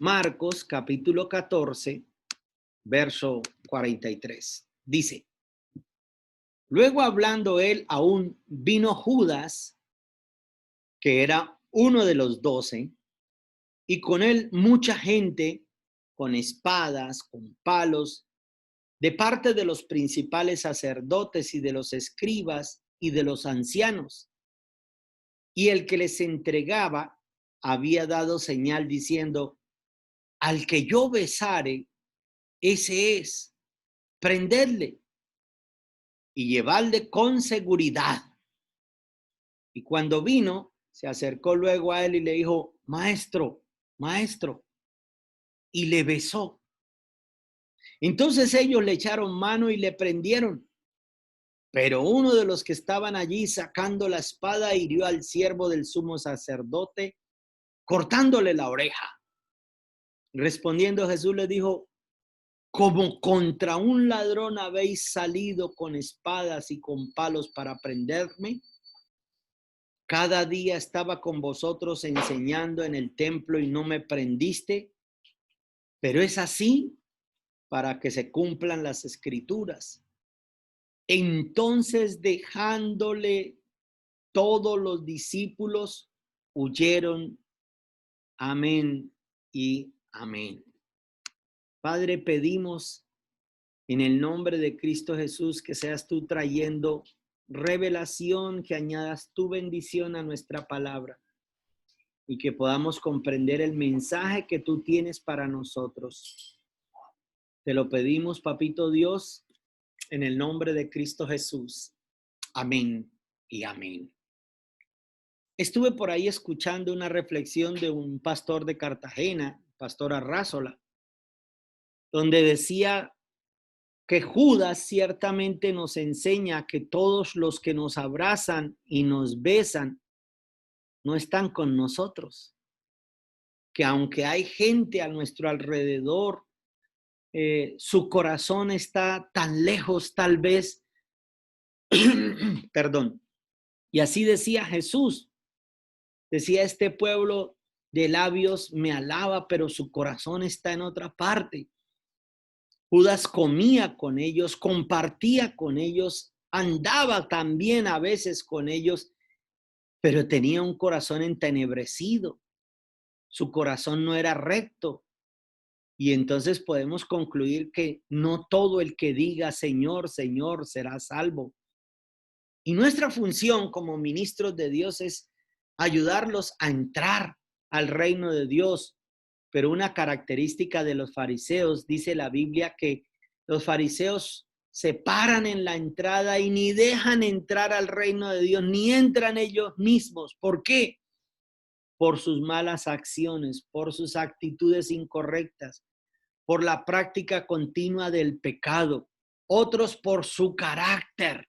Marcos capítulo 14, verso 43. Dice, luego hablando él aún, vino Judas, que era uno de los 12, y con él mucha gente con espadas, con palos, de parte de los principales sacerdotes y de los escribas y de los ancianos. Y el que les entregaba había dado señal diciendo, al que yo besare, ese es, prendedle y llevadle con seguridad. Y cuando vino, se acercó luego a él y le dijo, maestro, maestro, y le besó. Entonces ellos le echaron mano y le prendieron. Pero uno de los que estaban allí sacando la espada hirió al siervo del sumo sacerdote, cortándole la oreja. Respondiendo Jesús le dijo, como contra un ladrón habéis salido con espadas y con palos para prenderme. Cada día estaba con vosotros enseñando en el templo y no me prendiste, pero es así para que se cumplan las escrituras. Entonces, dejándole todos los discípulos, huyeron. Amén y amén. Padre, pedimos en el nombre de Cristo Jesús que seas tú trayendo revelación, que añadas tu bendición a nuestra palabra y que podamos comprender el mensaje que tú tienes para nosotros. Te lo pedimos, Papito Dios, en el nombre de Cristo Jesús. Amén y amén. Estuve por ahí escuchando una reflexión de un pastor de Cartagena, Pastor Arrázola, donde decía que Judas ciertamente nos enseña que todos los que nos abrazan y nos besan no están con nosotros, que aunque hay gente a nuestro alrededor, su corazón está tan lejos tal vez, perdón, y así decía Jesús, decía este pueblo de labios me alaba, pero su corazón está en otra parte. Judas comía con ellos, compartía con ellos, andaba también a veces con ellos, pero tenía un corazón entenebrecido. Su corazón no era recto. Y entonces podemos concluir que no todo el que diga Señor, Señor será salvo. Y nuestra función como ministros de Dios es ayudarlos a entrar al reino de Dios. Pero una característica de los fariseos, dice la Biblia, que los fariseos se paran en la entrada y ni dejan entrar al reino de Dios, ni entran ellos mismos. ¿Por qué? Por sus malas acciones, por sus actitudes incorrectas, por la práctica continua del pecado. Otros por su carácter.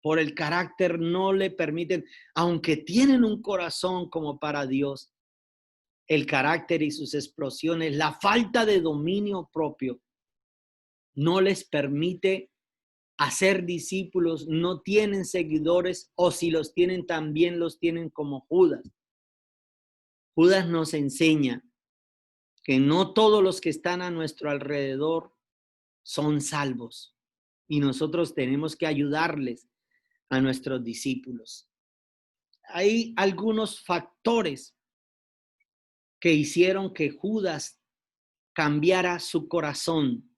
Por el carácter no le permiten, aunque tienen un corazón como para Dios, el carácter y sus explosiones, la falta de dominio propio no les permite hacer discípulos, no tienen seguidores o si los tienen también los tienen como Judas. Judas nos enseña que no todos los que están a nuestro alrededor son salvos y nosotros tenemos que ayudarles a nuestros discípulos. Hay algunos factores que hicieron que Judas cambiara su corazón,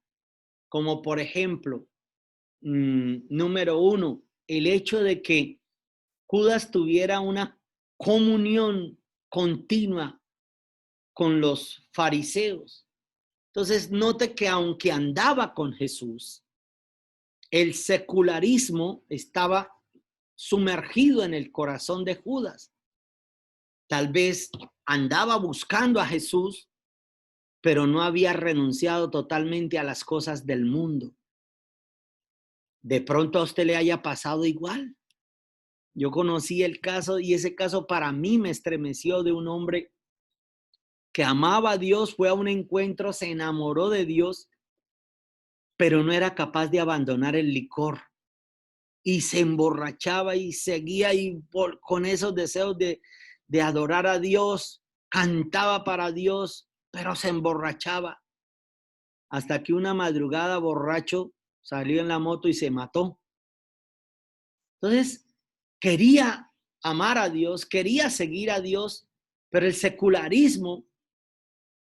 como por ejemplo, número uno, el hecho de que Judas tuviera una comunión continua con los fariseos. Entonces, note que aunque andaba con Jesús, el secularismo estaba sumergido en el corazón de Judas. Tal vez andaba buscando a Jesús, pero no había renunciado totalmente a las cosas del mundo. De pronto a usted le haya pasado igual. Yo conocí el caso y ese caso para mí me estremeció, de un hombre que amaba a Dios, fue a un encuentro, se enamoró de Dios, pero no era capaz de abandonar el licor y se emborrachaba y seguía ahí con esos deseos de adorar a Dios cantaba para Dios, pero se emborrachaba. Hasta que una madrugada borracho salió en la moto y se mató. Entonces, quería amar a Dios, quería seguir a Dios, pero el secularismo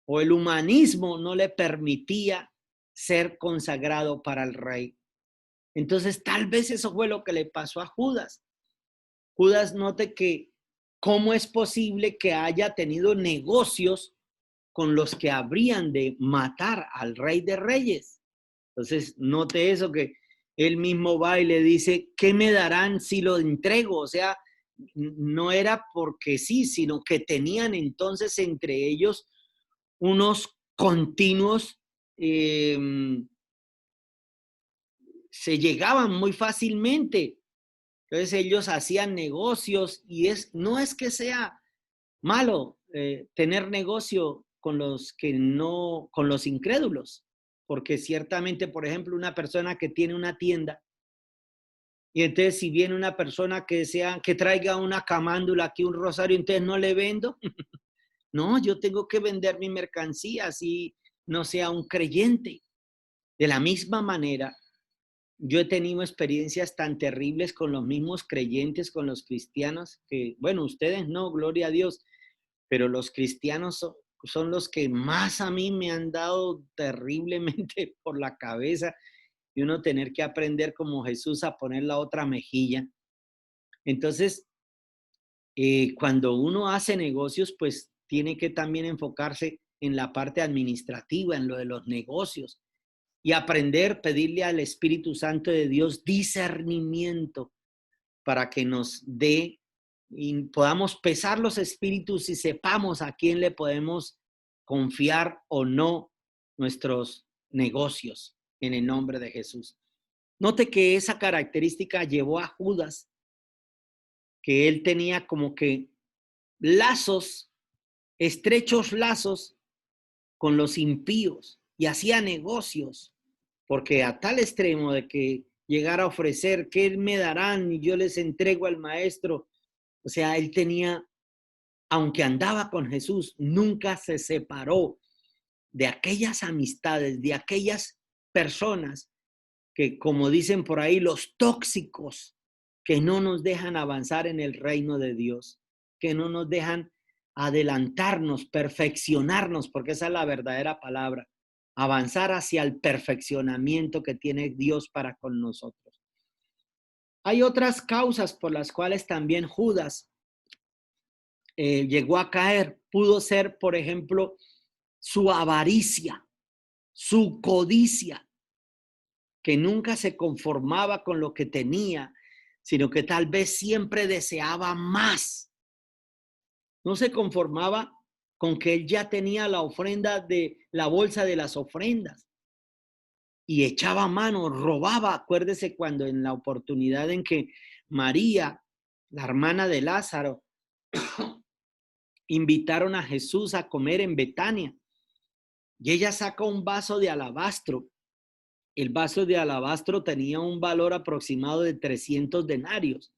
o el humanismo no le permitía ser consagrado para el rey. Entonces, tal vez eso fue lo que le pasó a Judas. Judas, note que cómo es posible que haya tenido negocios con los que habrían de matar al Rey de Reyes. Entonces, note eso, que él mismo va y le dice, ¿qué me darán si lo entrego? O sea, no era porque sí, sino que tenían entonces entre ellos unos continuos, se llegaban muy fácilmente. Entonces ellos hacían negocios y no es que sea malo tener negocio con los que no, con los incrédulos, porque ciertamente, por ejemplo, una persona que tiene una tienda y entonces si viene una persona que traiga una camándula aquí, un rosario, entonces no le vendo. No, yo tengo que vender mi mercancía así no sea un creyente. De la misma manera, yo he tenido experiencias tan terribles con los mismos creyentes, con los cristianos, que, bueno, ustedes no, gloria a Dios, pero los cristianos son los que más a mí me han dado terriblemente por la cabeza y uno tener que aprender como Jesús a poner la otra mejilla. Entonces, cuando uno hace negocios, pues tiene que también enfocarse en la parte administrativa, en lo de los negocios y aprender, pedirle al Espíritu Santo de Dios discernimiento para que nos dé y podamos pesar los espíritus y sepamos a quién le podemos confiar o no nuestros negocios en el nombre de Jesús. Note que esa característica llevó a Judas, que él tenía como que lazos, estrechos lazos con los impíos y hacía negocios, porque a tal extremo de que llegara a ofrecer, ¿qué me darán? Y yo les entrego al maestro. O sea, él tenía, aunque andaba con Jesús, nunca se separó de aquellas amistades, de aquellas personas que, como dicen por ahí, los tóxicos, que no nos dejan avanzar en el reino de Dios, que no nos dejan adelantarnos, perfeccionarnos, porque esa es la verdadera palabra, avanzar hacia el perfeccionamiento que tiene Dios para con nosotros. Hay otras causas por las cuales también Judas llegó a caer. Pudo ser, por ejemplo, su avaricia, su codicia, que nunca se conformaba con lo que tenía, sino que tal vez siempre deseaba más. No se conformaba con que él ya tenía la ofrenda de la bolsa de las ofrendas y echaba mano, robaba. Acuérdese cuando en la oportunidad en que María, la hermana de Lázaro, invitaron a Jesús a comer en Betania y ella saca un vaso de alabastro. El vaso de alabastro tenía un valor aproximado de 300 denarios.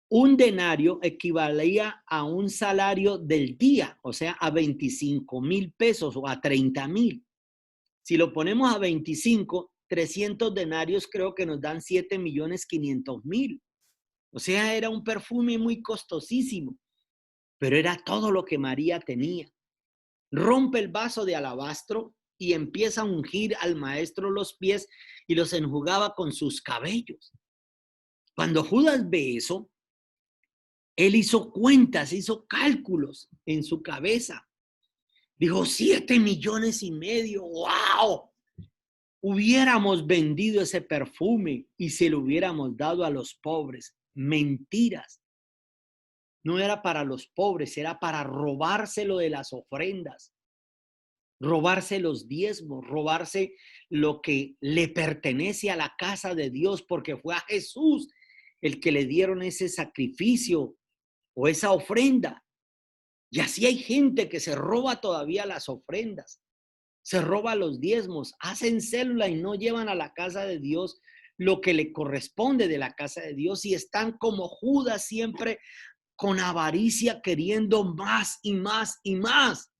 Un denario equivalía a un salario del día, o sea, a 25,000 pesos o a 30,000. Si lo ponemos a 25, 300 denarios creo que nos dan 7,500,000. O sea, era un perfume muy costosísimo, pero era todo lo que María tenía. Rompe el vaso de alabastro y empieza a ungir al maestro los pies y los enjugaba con sus cabellos. Cuando Judas ve eso, él hizo cuentas, hizo cálculos en su cabeza. Dijo, 7,500,000, ¡wow! Hubiéramos vendido ese perfume y se lo hubiéramos dado a los pobres. Mentiras. No era para los pobres, era para robárselo de las ofrendas, robarse los diezmos, robarse lo que le pertenece a la casa de Dios, porque fue a Jesús el que le dieron ese sacrificio o esa ofrenda. Y así hay gente que se roba todavía las ofrendas, se roba los diezmos, hacen célula y no llevan a la casa de Dios lo que le corresponde de la casa de Dios y están como Judas siempre con avaricia, queriendo más y más y más.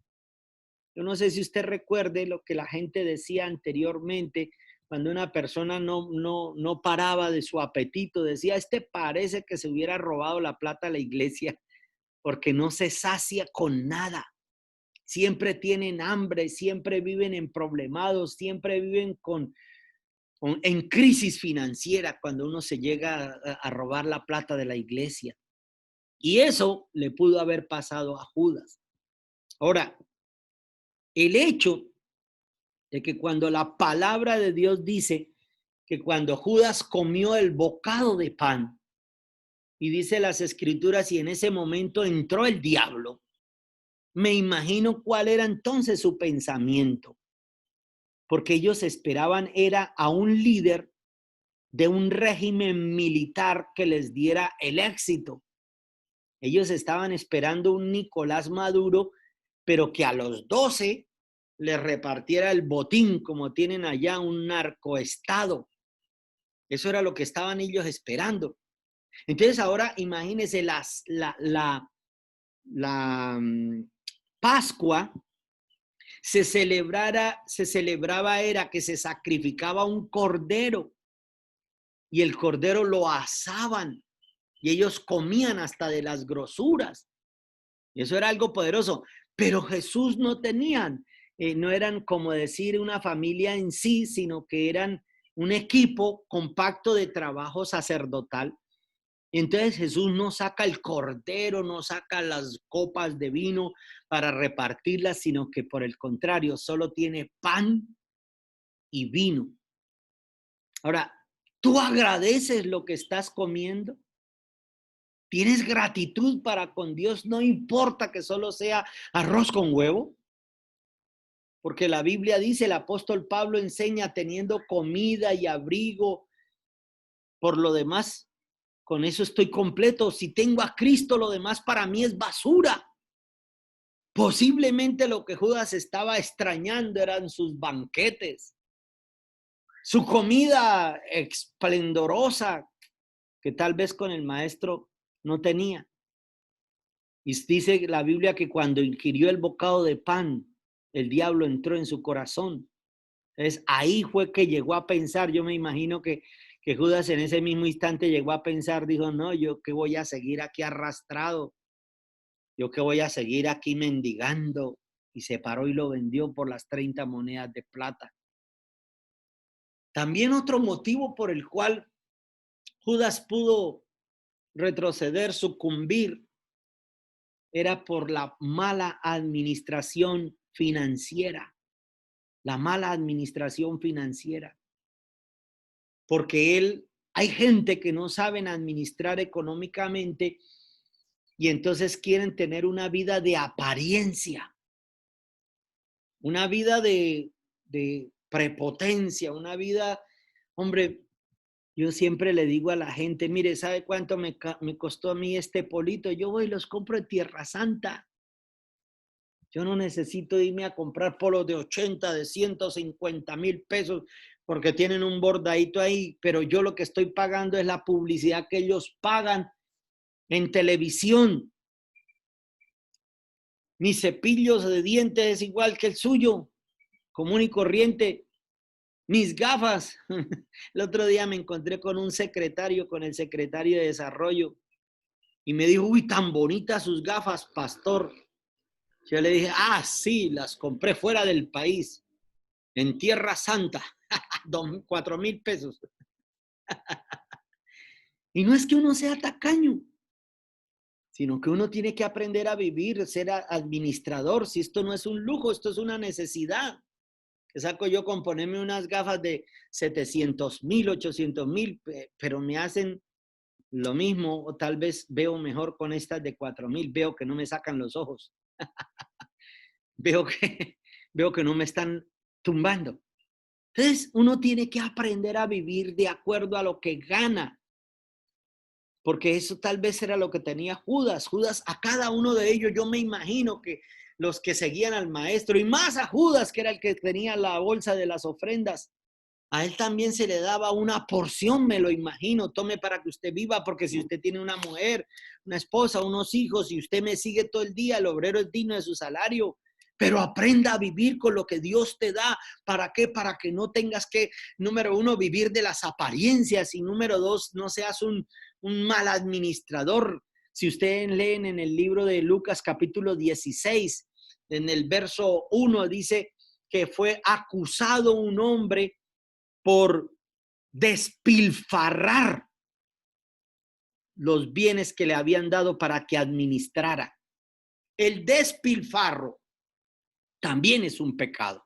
Yo no sé si usted recuerde lo que la gente decía anteriormente, cuando una persona no paraba de su apetito, decía, este parece que se hubiera robado la plata a la iglesia, porque no se sacia con nada. Siempre tienen hambre, siempre viven en problemados, siempre viven en crisis financiera cuando uno se llega a robar la plata de la iglesia. Y eso le pudo haber pasado a Judas. Ahora, el hecho de que cuando la palabra de Dios dice que cuando Judas comió el bocado de pan, y dice las escrituras, y en ese momento entró el diablo, me imagino cuál era entonces su pensamiento, porque ellos esperaban era a un líder de un régimen militar que les diera el éxito. Ellos estaban esperando un Nicolás Maduro, pero que a los 12 les repartiera el botín, como tienen allá un narcoestado. Eso era lo que estaban ellos esperando. Entonces ahora imagínense la Pascua se celebraba era que se sacrificaba un cordero y el cordero lo asaban y ellos comían hasta de las grosuras. Y eso era algo poderoso, pero Jesús no tenían, no eran como decir una familia en sí, sino que eran un equipo compacto de trabajo sacerdotal. Entonces Jesús no saca el cordero, no saca las copas de vino para repartirlas, sino que por el contrario, solo tiene pan y vino. Ahora, ¿tú agradeces lo que estás comiendo? ¿Tienes gratitud para con Dios? No importa que solo sea arroz con huevo. Porque la Biblia dice, el apóstol Pablo enseña teniendo comida y abrigo, por lo demás, con eso estoy completo. Si tengo a Cristo, lo demás para mí es basura. Posiblemente lo que Judas estaba extrañando eran sus banquetes, su comida esplendorosa que tal vez con el maestro no tenía. Y dice la Biblia que cuando ingirió el bocado de pan, el diablo entró en su corazón. Entonces ahí fue que llegó a pensar, yo me imagino que Judas en ese mismo instante llegó a pensar, dijo, no, yo que voy a seguir aquí arrastrado, yo que voy a seguir aquí mendigando, y se paró y lo vendió por las 30 monedas de plata. También otro motivo por el cual Judas pudo retroceder, sucumbir, era por la mala administración financiera, la mala administración financiera. Porque hay gente que no saben administrar económicamente y entonces quieren tener una vida de apariencia, una vida de prepotencia, una vida, hombre, yo siempre le digo a la gente, mire, ¿sabe cuánto me costó a mí este polito? Yo voy y los compro en Tierra Santa. Yo no necesito irme a comprar polos de 80, de 150,000 pesos porque tienen un bordadito ahí, pero yo lo que estoy pagando es la publicidad que ellos pagan en televisión. Mis cepillos de dientes es igual que el suyo, común y corriente. Mis gafas. El otro día me encontré con el secretario de desarrollo y me dijo, uy, tan bonitas sus gafas, pastor. Yo le dije, sí, las compré fuera del país, en Tierra Santa, 4,000 pesos. Y no es que uno sea tacaño, sino que uno tiene que aprender a vivir, ser administrador. Si esto no es un lujo, esto es una necesidad. ¿Qué saco yo con ponerme unas gafas de 700,000, 800,000, pero me hacen lo mismo, o tal vez veo mejor con estas de 4,000, veo que no me sacan los ojos. veo que no me están tumbando. Entonces, uno tiene que aprender a vivir de acuerdo a lo que gana. Porque eso tal vez era lo que tenía Judas. Judas, a cada uno de ellos, yo me imagino que los que seguían al maestro, y más a Judas, que era el que tenía la bolsa de las ofrendas, A él también se le daba una porción, me lo imagino. Tome para que usted viva, porque si usted tiene una mujer, una esposa, unos hijos, y usted me sigue todo el día, el obrero es digno de su salario. Pero aprenda a vivir con lo que Dios te da. ¿Para qué? Para que no tengas que, número uno, vivir de las apariencias, y número dos, no seas un mal administrador. Si ustedes leen en el libro de Lucas capítulo 16, en el verso 1 dice que fue acusado un hombre por despilfarrar los bienes que le habían dado para que administrara. El despilfarro también es un pecado.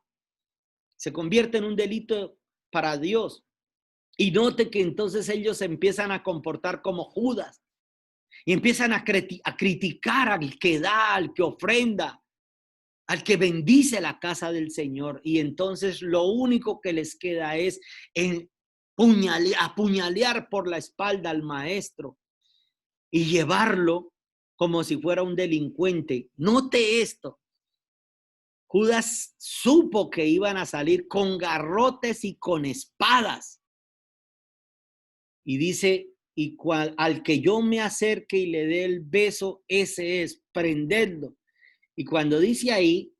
Se convierte en un delito para Dios. Y note que entonces ellos se empiezan a comportar como Judas y empiezan a criticar al que da, al que ofrenda, al que bendice la casa del Señor. Y entonces lo único que les queda es apuñalear por la espalda al maestro y llevarlo como si fuera un delincuente. Note esto. Judas supo que iban a salir con garrotes y con espadas. Y dice, al que yo me acerque y le dé el beso, ese es, prenderlo. Y cuando dice ahí,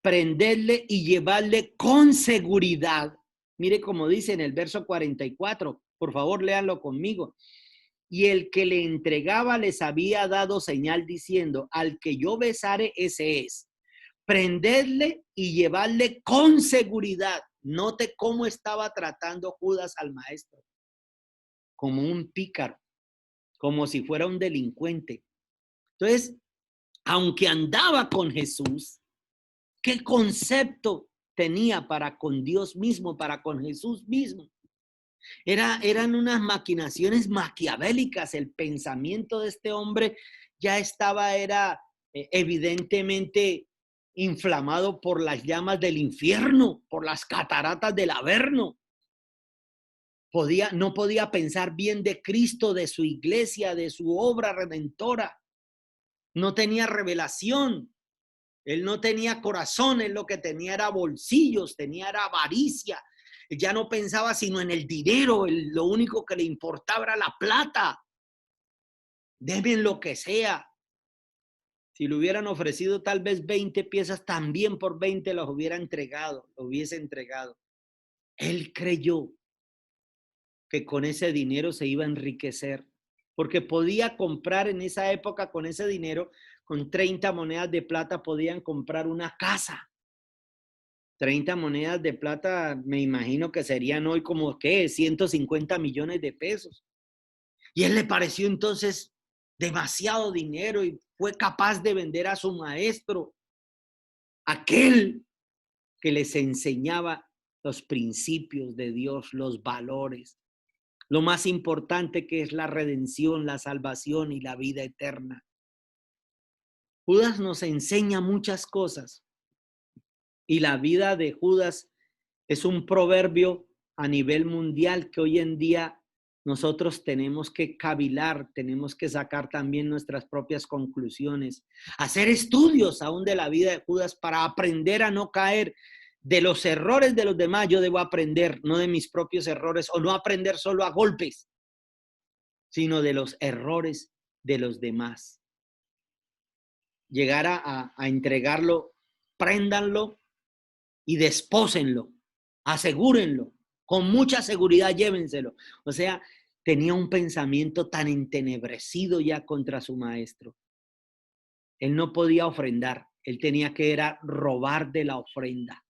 prenderle y llevarle con seguridad. Mire cómo dice en el verso 44, por favor léanlo conmigo. Y el que le entregaba les había dado señal diciendo, al que yo besare, ese es. Prenderle y llevarle con seguridad. Note cómo estaba tratando Judas al maestro. Como un pícaro, como si fuera un delincuente. Entonces, aunque andaba con Jesús, ¿qué concepto tenía para con Dios mismo, para con Jesús mismo? Eran unas maquinaciones maquiavélicas. El pensamiento de este hombre ya era evidentemente inflamado por las llamas del infierno, por las cataratas del Averno. No podía pensar bien de Cristo, de su iglesia, de su obra redentora. No tenía revelación. Él no tenía corazón, él lo que tenía era bolsillos, era avaricia. Él ya no pensaba sino en el dinero, lo único que le importaba era la plata. Deben lo que sea. Si le hubieran ofrecido tal vez 20 piezas, también por 20 los hubiese entregado. Él creyó que con ese dinero se iba a enriquecer, porque podía comprar en esa época con ese dinero, con 30 monedas de plata podían comprar una casa. 30 monedas de plata, me imagino que serían hoy como, ¿qué? 150 millones de pesos. Y él le pareció entonces demasiado dinero y fue capaz de vender a su maestro, aquel que les enseñaba los principios de Dios, los valores, lo más importante que es la redención, la salvación y la vida eterna. Judas nos enseña muchas cosas y la vida de Judas es un proverbio a nivel mundial que hoy en día nosotros tenemos que cavilar, tenemos que sacar también nuestras propias conclusiones, hacer estudios aún de la vida de Judas para aprender a no caer de los errores de los demás. Yo debo aprender, no de mis propios errores, o no aprender solo a golpes, sino de los errores de los demás. Llegar a entregarlo, préndanlo y despósenlo, asegúrenlo, con mucha seguridad llévenselo. O sea, tenía un pensamiento tan entenebrecido ya contra su maestro. Él no podía ofrendar, él tenía que era robar de la ofrenda.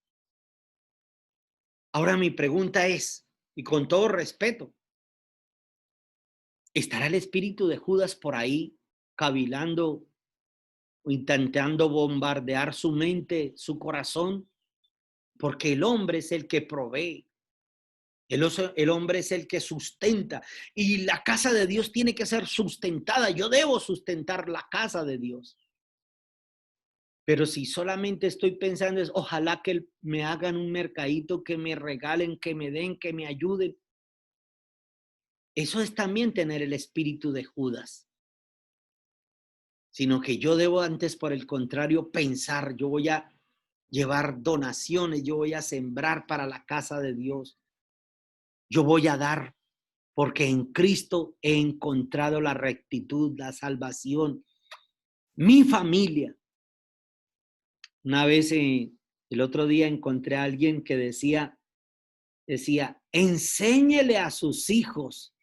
Ahora mi pregunta es, y con todo respeto, ¿estará el espíritu de Judas por ahí cavilando o intentando bombardear su mente, su corazón? Porque el hombre es el que provee. El hombre es el que sustenta y la casa de Dios tiene que ser sustentada. Yo debo sustentar la casa de Dios. Pero si solamente estoy pensando es, ojalá que me hagan un mercadito, que me regalen, que me den, que me ayuden. Eso es también tener el espíritu de Judas. Sino que yo debo antes, por el contrario, pensar, yo voy a llevar donaciones, yo voy a sembrar para la casa de Dios. Yo voy a dar porque en Cristo he encontrado la rectitud, la salvación, mi familia. Una vez, el otro día encontré a alguien que decía, enséñele a sus hijos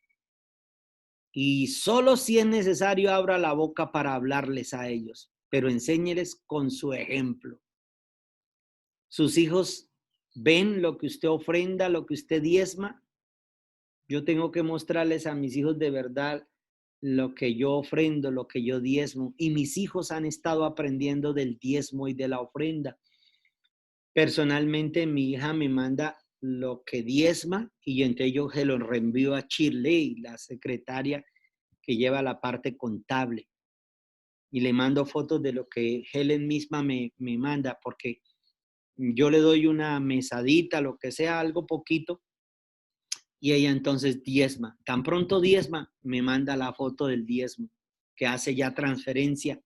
y solo si es necesario abra la boca para hablarles a ellos, pero enséñeles con su ejemplo. Sus hijos ven lo que usted ofrenda, lo que usted diezma. Yo tengo que mostrarles a mis hijos de verdad lo que yo ofrendo, lo que yo diezmo. Y mis hijos han estado aprendiendo del diezmo y de la ofrenda. Personalmente, mi hija me manda lo que diezma y entre ellos se lo reenvío a Shirley, la secretaria que lleva la parte contable. Y le mando fotos de lo que Helen misma me manda, porque yo le doy una mesadita, lo que sea, algo poquito, y ella entonces diezma. Tan pronto diezma, me manda la foto del diezmo, que hace ya transferencia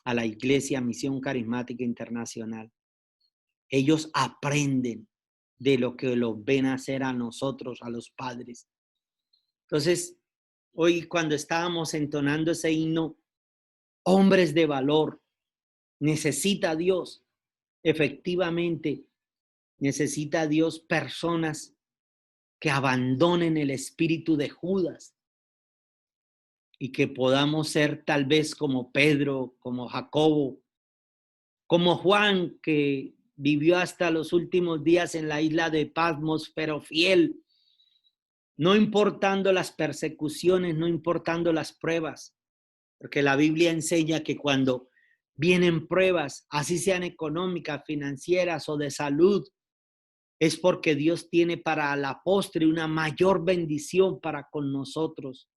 a la Iglesia Misión Carismática Internacional. Ellos aprenden de lo que los ven hacer a nosotros, a los padres. Entonces, hoy cuando estábamos entonando ese himno, hombres de valor, necesita Dios, efectivamente, necesita Dios personas que abandonen el espíritu de Judas y que podamos ser tal vez como Pedro, como Jacobo, como Juan, que vivió hasta los últimos días en la isla de Patmos, pero fiel, no importando las persecuciones, no importando las pruebas, porque la Biblia enseña que cuando vienen pruebas, así sean económicas, financieras o de salud, es porque Dios tiene para la postre una mayor bendición para con nosotros.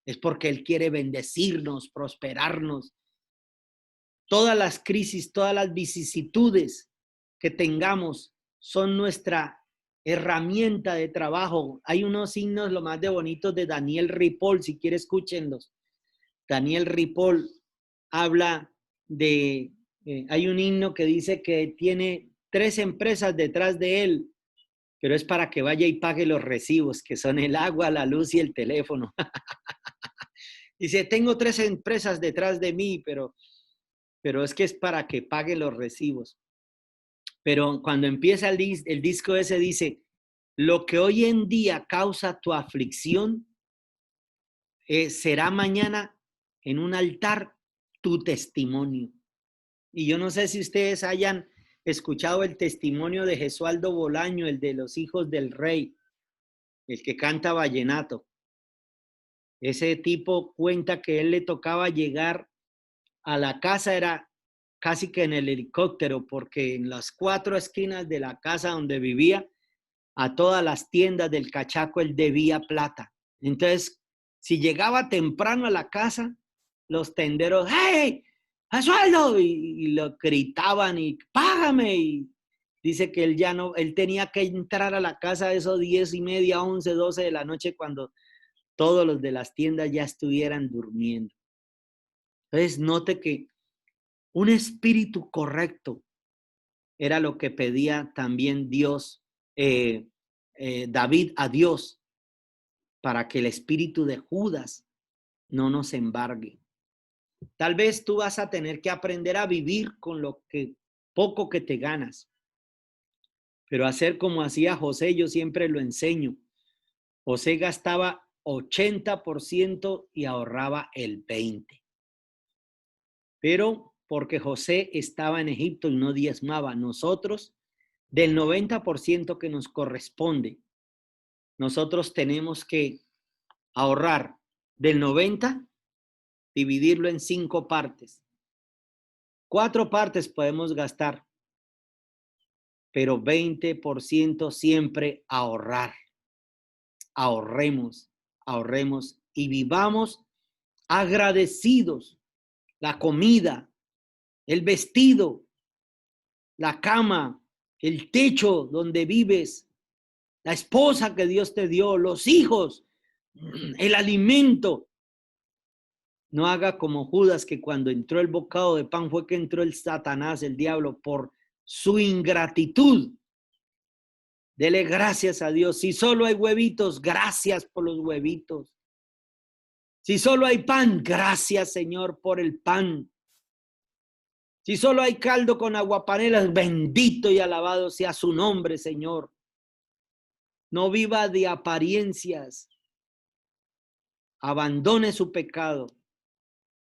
Es porque Él quiere bendecirnos, prosperarnos. Todas las crisis, todas las vicisitudes que tengamos son nuestra herramienta de trabajo. Hay unos signos lo más de bonitos de Daniel Ripoll, si quiere escúchenlos. Daniel Ripoll habla de, hay un himno que dice que tiene 3 empresas detrás de él, pero es para que vaya y pague los recibos, que son el agua, la luz y el teléfono. Dice, tengo 3 empresas detrás de mí, pero es que es para que pague los recibos. Pero cuando empieza el disco ese dice, lo que hoy en día causa tu aflicción, será mañana en un altar tu testimonio. Y yo no sé si ustedes hayan escuchado el testimonio de Gesualdo Bolaño, el de los hijos del rey, el que canta vallenato. Ese tipo cuenta que él le tocaba llegar a la casa, era casi que en el helicóptero, porque en las 4 esquinas de la casa donde vivía, a todas las tiendas del cachaco él debía plata. Entonces, si llegaba temprano a la casa, los tenderos, ¡hey! ¡A sueldo! Y lo gritaban y ¡págame! Y dice que él ya no, él tenía que entrar a la casa a esos 10:30, 11, 12 de la noche cuando todos los de las tiendas ya estuvieran durmiendo. Entonces, note que un espíritu correcto era lo que pedía también Dios, David a Dios, para que el espíritu de Judas no nos embargue. Tal vez tú vas a tener que aprender a vivir con lo que poco que te ganas, pero hacer como hacía José, yo siempre lo enseño. José gastaba 80% y ahorraba el 20%. Pero porque José estaba en Egipto y no diezmaba, nosotros del 90% que nos corresponde, nosotros tenemos que ahorrar del 90%, dividirlo en 5 partes. 4 partes podemos gastar, pero 20% siempre ahorrar. Ahorremos, ahorremos y vivamos agradecidos. La comida, el vestido, la cama, el techo donde vives, la esposa que Dios te dio, los hijos, el alimento. No haga como Judas, que cuando entró el bocado de pan fue que entró el Satanás, el diablo, por su ingratitud. Dele gracias a Dios. Si solo hay huevitos, gracias por los huevitos. Si solo hay pan, gracias, Señor, por el pan. Si solo hay caldo con aguapanelas, bendito y alabado sea su nombre, Señor. No viva de apariencias. Abandone su pecado.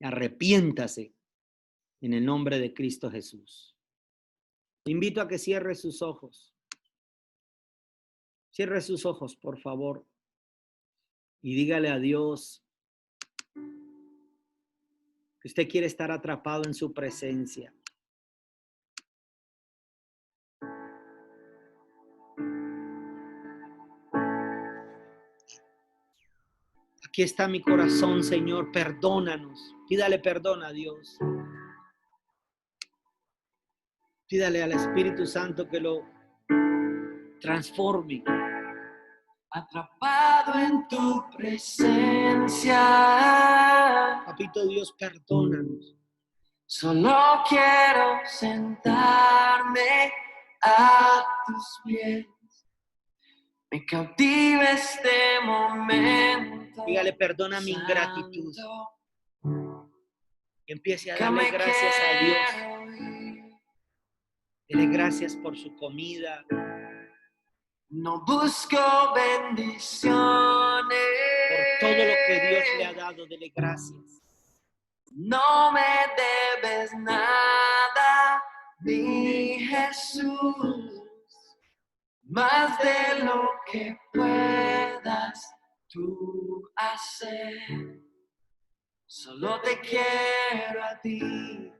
Arrepiéntase en el nombre de Cristo Jesús. Te invito a que cierre sus ojos. Cierre sus ojos, por favor. Y dígale a Dios que usted quiere estar atrapado en su presencia. Aquí está mi corazón, Señor, perdónanos. Pídale perdón a Dios. Pídale al Espíritu Santo que lo transforme. Atrapado en tu presencia, Papito Dios, perdónanos. solo quiero sentarme a tus pies. Me cautiva este momento. Dígale perdona mi ingratitud. Y empiece a Que darle me gracias a Dios. quiero ir. Dele gracias por su comida. No busco bendiciones. Por todo lo que Dios le ha dado, dele gracias. No me debes nada, mi Jesús, más de lo que puedas tú hacer. Solo te quiero a ti.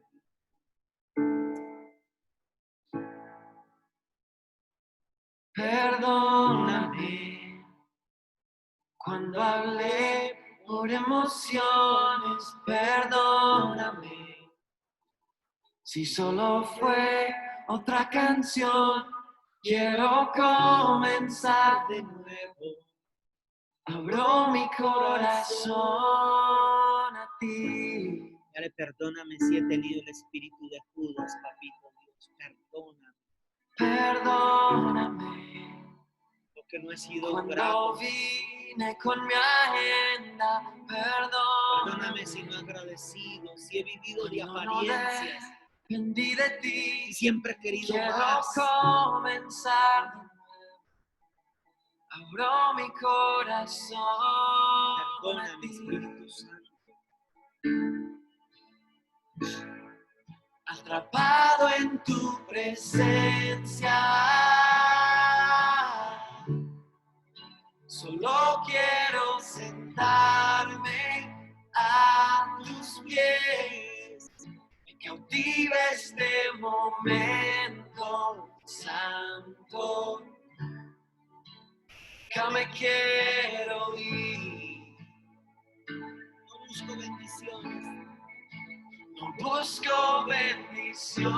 Perdóname cuando hablé por emociones, perdóname si solo fue otra canción. Quiero comenzar de nuevo. Abro mi corazón a ti. Dale perdóname si he tenido el espíritu de Judas, papito Dios. Perdóname. Perdóname. Porque no he sido Cuando grato. vine con mi agenda, Perdóname si no he agradecido, si he vivido de Cuando no apariencias. dependí de ti, Y siempre he querido quiero más. comenzar de nuevo. Abro mi corazón a Perdóname, ti. Espíritu Santo. Atrapado en tu presencia, solo quiero sentarme a tus pies. Me cautiva este momento santo, que me quiero ir. No busco bendiciones. No busco bendiciones.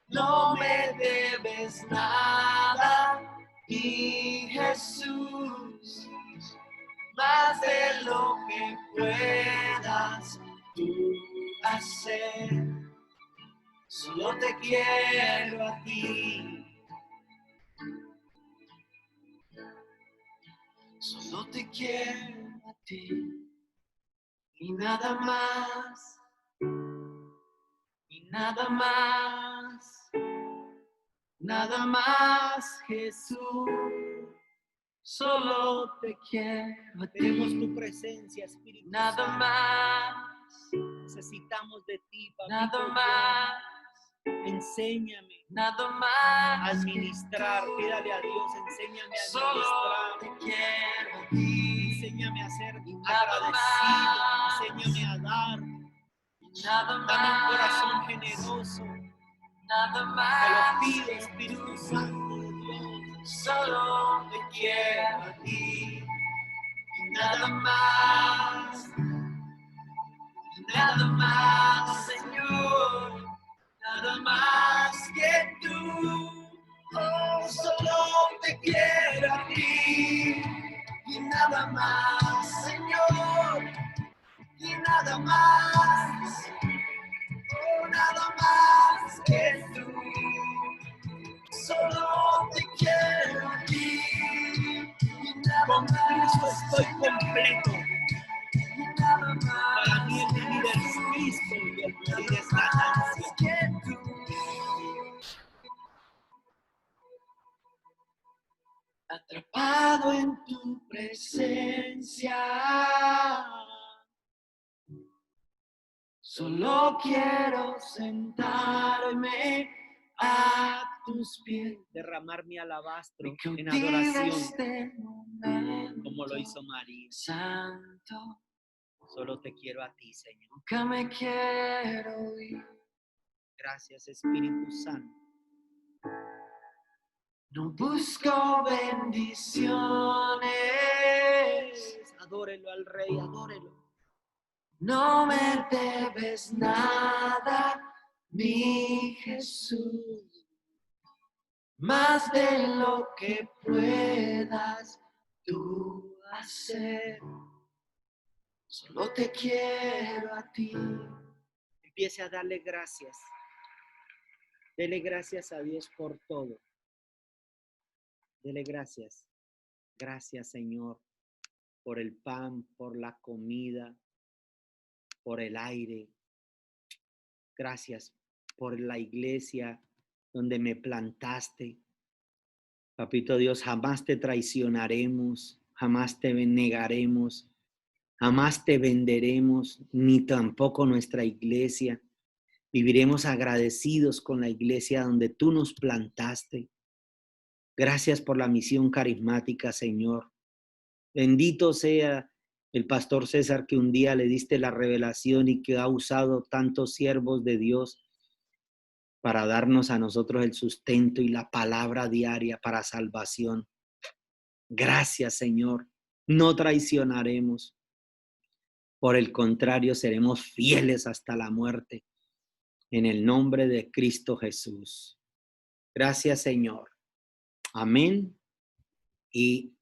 No me debes nada, mi Jesús, más de lo que puedas tú hacer. Solo te quiero a ti. Solo te quiero a ti. Y nada más. Y nada más. Nada más, Jesús. Solo te quiero a ti. Tenemos tu presencia, Espíritu Nada Santo. más. Necesitamos de ti, papito Nada Dios. más. Enséñame Nada a más. administrar. Pídale a Dios, enséñame a Solo te administrar. quiero a ti. Enséñame a ser Nada agradecido. más. Enséñame a dar. Nada Dame un corazón más. generoso. Nada Te lo más. pido, Espíritu Santo de Dios. Solo te quiero a ti. Nada más. Nada más, Señor. Nada más que tú. Oh, solo te quiero a ti. Y nada más, Señor. Y nada más. Oh, nada más. que tú. Solo te quiero a ti y nada Con Cristo más. estoy completo. Y nada más. Para mí el vivir es Cristo y el morir es ganancia. Que tú. Atrapado en tu presencia, solo quiero sentarme a tus pies. Derramar mi alabastro Y en contigo adoración, este momento como lo hizo María. santo, Solo te quiero a ti, Señor. nunca me quiero ir. Gracias, Espíritu Santo. No busco bendiciones, Adórelo al Rey, adórelo. no me debes nada, mi Jesús, más de lo que puedas tú hacer. Solo te quiero a ti. Empiece a darle gracias. Dele gracias a Dios por todo. Dele gracias. Gracias, Señor, por el pan, por la comida, por el aire. Gracias por la iglesia donde me plantaste. Papito Dios, jamás te traicionaremos, jamás te negaremos, jamás te venderemos, ni tampoco nuestra iglesia. Viviremos agradecidos con la iglesia donde tú nos plantaste. Gracias por la misión carismática, Señor. Bendito sea el pastor César que un día le diste la revelación y que ha usado tantos siervos de Dios para darnos a nosotros el sustento y la palabra diaria para salvación. Gracias, Señor. No traicionaremos. Por el contrario, seremos fieles hasta la muerte. En el nombre de Cristo Jesús. Gracias, Señor. Amén y